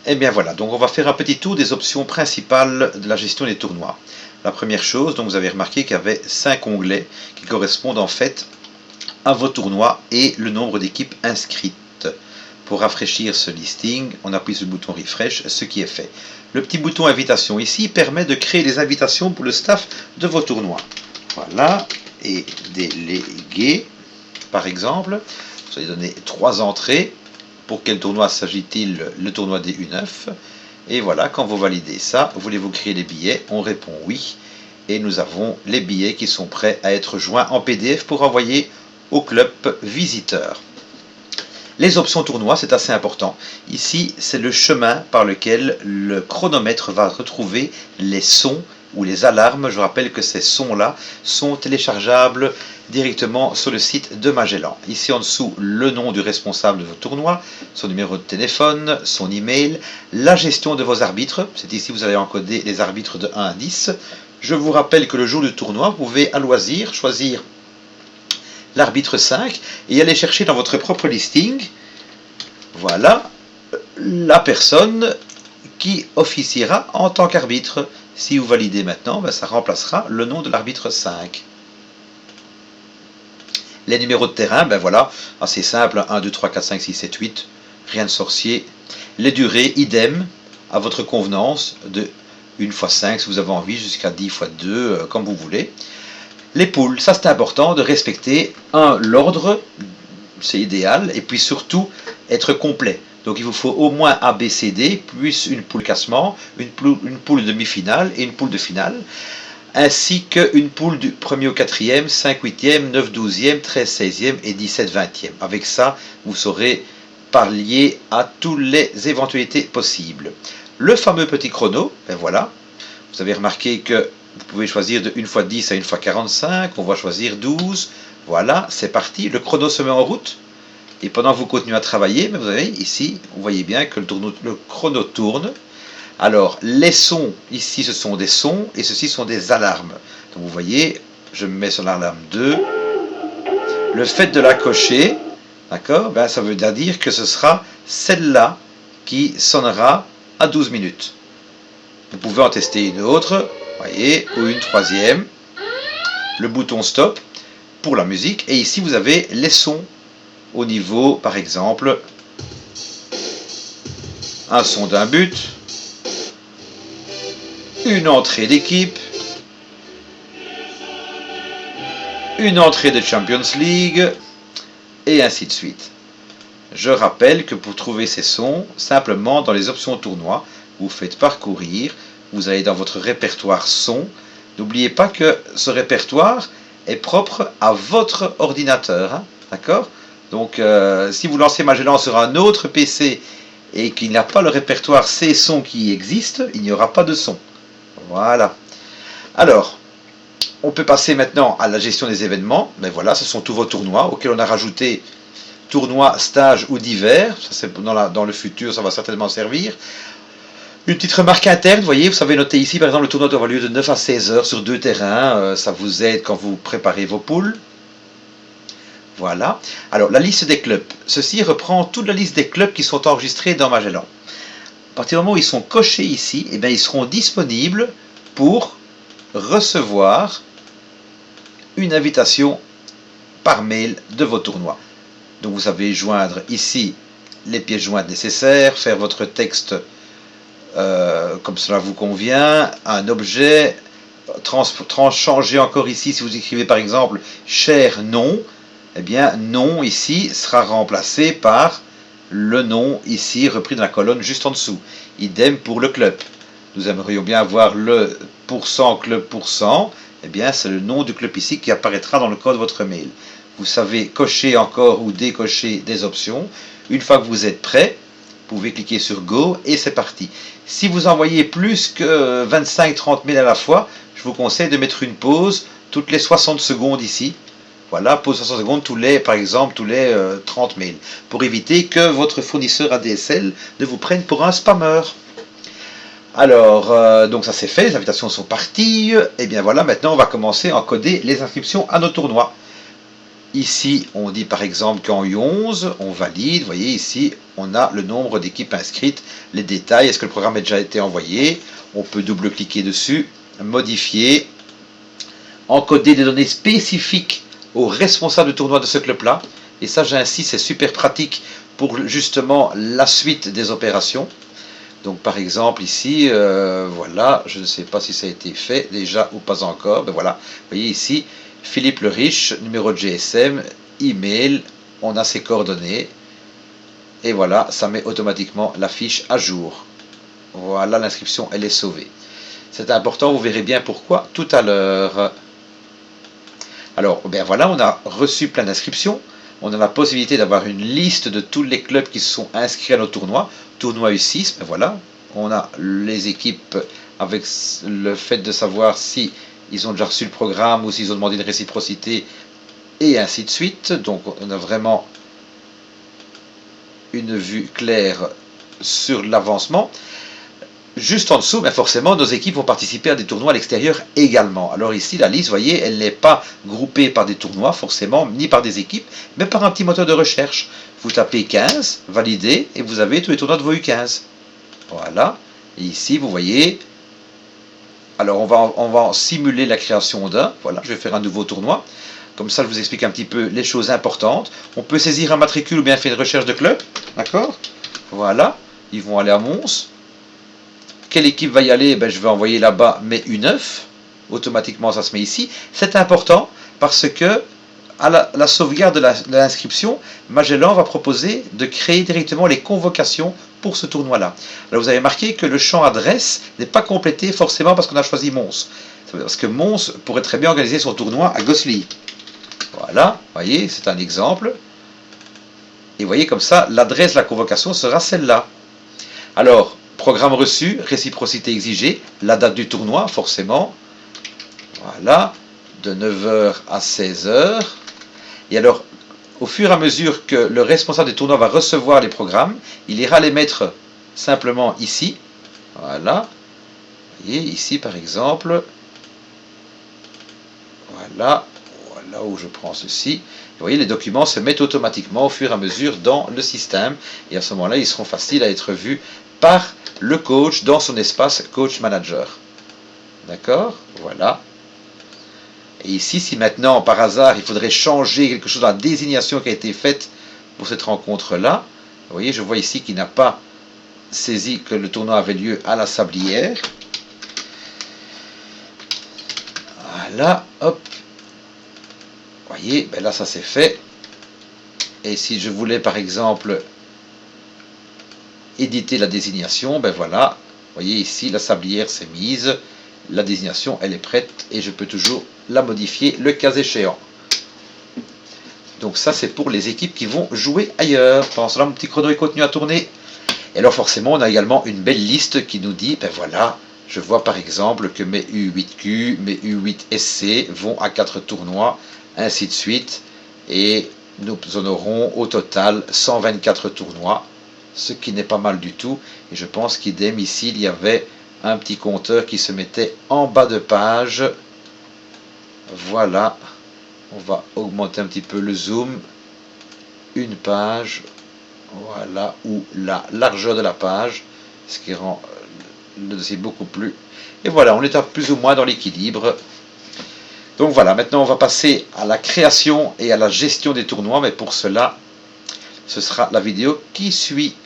Et bien voilà, donc on va faire un petit tour des options principales de la gestion des tournois. La première chose, donc vous avez remarqué qu'il y avait 5 onglets qui correspondent en fait à vos tournois et le nombre d'équipes inscrites. Pour rafraîchir ce listing, on appuie sur le bouton refresh, ce qui est fait. Le petit bouton invitation ici permet de créer des invitations pour le staff de vos tournois. Voilà, et déléguer, par exemple, vous allez donner 3 entrées. Pour quel tournoi s'agit-il? Le tournoi des U9. Et voilà, quand vous validez ça, voulez-vous créer les billets? On répond oui. Et nous avons les billets qui sont prêts à être joints en PDF pour envoyer au club visiteur. Les options tournois, c'est assez important. Ici, c'est le chemin par lequel le chronomètre va retrouver les sons ou les alarmes. Je rappelle que ces sons-là sont téléchargeables directement sur le site de Magellan. Ici en dessous, le nom du responsable de votre tournoi, son numéro de téléphone, son email, la gestion de vos arbitres. C'est ici que vous allez encoder les arbitres de 1 à 10. Je vous rappelle que le jour du tournoi, vous pouvez à loisir choisir l'arbitre 5 et aller chercher dans votre propre listing, voilà, la personne qui officiera en tant qu'arbitre. Si vous validez maintenant, ben, ça remplacera le nom de l'arbitre 5. Les numéros de terrain, ben voilà, assez simple, 1, 2, 3, 4, 5, 6, 7, 8, rien de sorcier. Les durées, idem, à votre convenance, de 1 x 5 si vous avez envie, jusqu'à 10 x 2, comme vous voulez. Les poules, ça c'est important de respecter l'ordre, c'est idéal, et puis surtout être complet. Donc il vous faut au moins A, B, C, D, plus une poule classement, une poule demi-finale et une poule de finale, ainsi qu'une poule du 1er au 4e, 5 8e, 9 12e, 13 16e et 17 20e. Avec ça, vous saurez pallier à toutes les éventualités possibles. Le fameux petit chrono, ben voilà, vous avez remarqué que vous pouvez choisir de 1 x 10 à 1 x 45, on va choisir 12, voilà, c'est parti, le chrono se met en route, et pendant que vous continuez à travailler, vous avez ici, vous voyez bien que le chrono tourne. Alors, les sons, ici ce sont des sons, et ceci sont des alarmes. Donc vous voyez, je me mets sur l'alarme 2, le fait de la cocher, d'accord, ben, ça veut dire que ce sera celle-là qui sonnera à 12 minutes. Vous pouvez en tester une autre, voyez, ou une troisième, le bouton stop pour la musique, et ici vous avez les sons au niveau, par exemple, un son d'un but, une entrée d'équipe, une entrée de Champions League, et ainsi de suite. Je rappelle que pour trouver ces sons, simplement dans les options tournoi, vous faites parcourir, vous allez dans votre répertoire son. N'oubliez pas que ce répertoire est propre à votre ordinateur, hein, d'accord? Donc si vous lancez Magellan sur un autre PC et qu'il n'y a pas le répertoire ces sons qui existent, il n'y aura pas de son. Voilà. Alors, on peut passer maintenant à la gestion des événements. Mais voilà, ce sont tous vos tournois auxquels on a rajouté tournois, stages ou divers. Ça, c'est dans le futur, ça va certainement servir. Une petite remarque interne, vous savez noter ici, par exemple, le tournoi doit avoir lieu de 9 à 16 heures sur 2 terrains. Ça vous aide quand vous préparez vos poules. Voilà. Alors, la liste des clubs. Ceci reprend toute la liste des clubs qui sont enregistrés dans Magellan. À partir du moment où ils sont cochés ici, eh bien, ils seront disponibles pour recevoir une invitation par mail de vos tournois. Donc, vous savez joindre ici les pièces jointes nécessaires, faire votre texte comme cela vous convient, un objet, changer encore ici, si vous écrivez par exemple « cher nom », eh bien, nom ici sera remplacé par le nom ici repris dans la colonne juste en dessous. Idem pour le club. Nous aimerions bien avoir le pourcent club pourcent. Eh bien, c'est le nom du club ici qui apparaîtra dans le code de votre mail. Vous savez cocher encore ou décocher des options. Une fois que vous êtes prêt, vous pouvez cliquer sur Go et c'est parti. Si vous envoyez plus que 25-30 mails à la fois, je vous conseille de mettre une pause toutes les 60 secondes ici. Voilà, pause 60 secondes par exemple, tous les 30 mails, pour éviter que votre fournisseur ADSL ne vous prenne pour un spammeur. Alors, donc ça c'est fait, les invitations sont parties. Et bien voilà, maintenant on va commencer à encoder les inscriptions à nos tournois. Ici, on dit par exemple qu'en U11, on valide. Vous voyez ici, on a le nombre d'équipes inscrites, les détails, est-ce que le programme a déjà été envoyé. On peut double-cliquer dessus, modifier, encoder des données spécifiques aux responsables de tournoi de ce club-là. Et ça, j'insiste, c'est super pratique pour justement la suite des opérations. Donc par exemple ici, voilà, je ne sais pas si ça a été fait déjà ou pas encore. Ben voilà, vous voyez ici, Philippe le Riche, numéro de GSM, email, on a ses coordonnées. Et voilà, ça met automatiquement la fiche à jour. Voilà, l'inscription, elle est sauvée. C'est important, vous verrez bien pourquoi tout à l'heure. Alors, ben voilà, on a reçu plein d'inscriptions. On a la possibilité d'avoir une liste de tous les clubs qui se sont inscrits à nos tournois. Tournoi U6, ben voilà, on a les équipes avec le fait de savoir si ils ont déjà reçu le programme ou s'ils ont demandé une réciprocité et ainsi de suite. Donc on a vraiment une vue claire sur l'avancement. Juste en dessous, ben forcément, nos équipes vont participer à des tournois à l'extérieur également. Alors ici, la liste, vous voyez, elle n'est pas groupée par des tournois, forcément, ni par des équipes, mais par un petit moteur de recherche. Vous tapez 15, validez, et vous avez tous les tournois de vos U15. Voilà. Et ici, vous voyez, alors on va simuler la création d'un. Voilà, je vais faire un nouveau tournoi. Comme ça, je vous explique un petit peu les choses importantes. On peut saisir un matricule ou bien faire une recherche de club. D'accord? Voilà. Ils vont aller à Mons. Quelle équipe va y aller? Ben, je vais envoyer là-bas mes U9. Automatiquement, ça se met ici. C'est important parce que à la sauvegarde de l'inscription, Magellan va proposer de créer directement les convocations pour ce tournoi-là. Alors vous avez marqué que le champ adresse n'est pas complété forcément parce qu'on a choisi Mons. Parce que Mons pourrait très bien organiser son tournoi à Gosselies. Voilà, vous voyez, c'est un exemple. Et vous voyez comme ça, l'adresse de la convocation sera celle-là. Alors, programme reçu, réciprocité exigée, la date du tournoi, forcément. Voilà, de 9h à 16h. Et alors, au fur et à mesure que le responsable du tournoi va recevoir les programmes, il ira les mettre simplement ici. Voilà. Vous voyez, ici par exemple. Voilà. Voilà où je prends ceci. Vous voyez, les documents se mettent automatiquement au fur et à mesure dans le système. Et à ce moment-là, ils seront faciles à être vus par le coach dans son espace Coach Manager. D'accord? Voilà. Et ici, si maintenant, par hasard, il faudrait changer quelque chose dans la désignation qui a été faite pour cette rencontre-là, vous voyez, je vois ici qu'il n'a pas saisi que le tournoi avait lieu à la Sablière. Voilà, hop. Vous voyez, ben là, ça c'est fait. Et si je voulais, par exemple, éditer la désignation, ben voilà. Vous voyez ici, la Sablière s'est mise. La désignation, elle est prête et je peux toujours la modifier le cas échéant. Donc ça, c'est pour les équipes qui vont jouer ailleurs. Pendant cela, mon petit chrono est continué à tourner. Et alors forcément, on a également une belle liste qui nous dit, ben voilà, je vois par exemple que mes U8Q, mes U8SC vont à 4 tournois, ainsi de suite. Et nous en aurons au total 124 tournois, ce qui n'est pas mal du tout. Et je pense qu'idem ici, il y avait un petit compteur qui se mettait en bas de page. Voilà, on va augmenter un petit peu le zoom. Une page, voilà, ou la largeur de la page, ce qui rend le dossier beaucoup plus. Et voilà, on est à plus ou moins dans l'équilibre. Donc voilà, maintenant on va passer à la création et à la gestion des tournois, mais pour cela, ce sera la vidéo qui suit.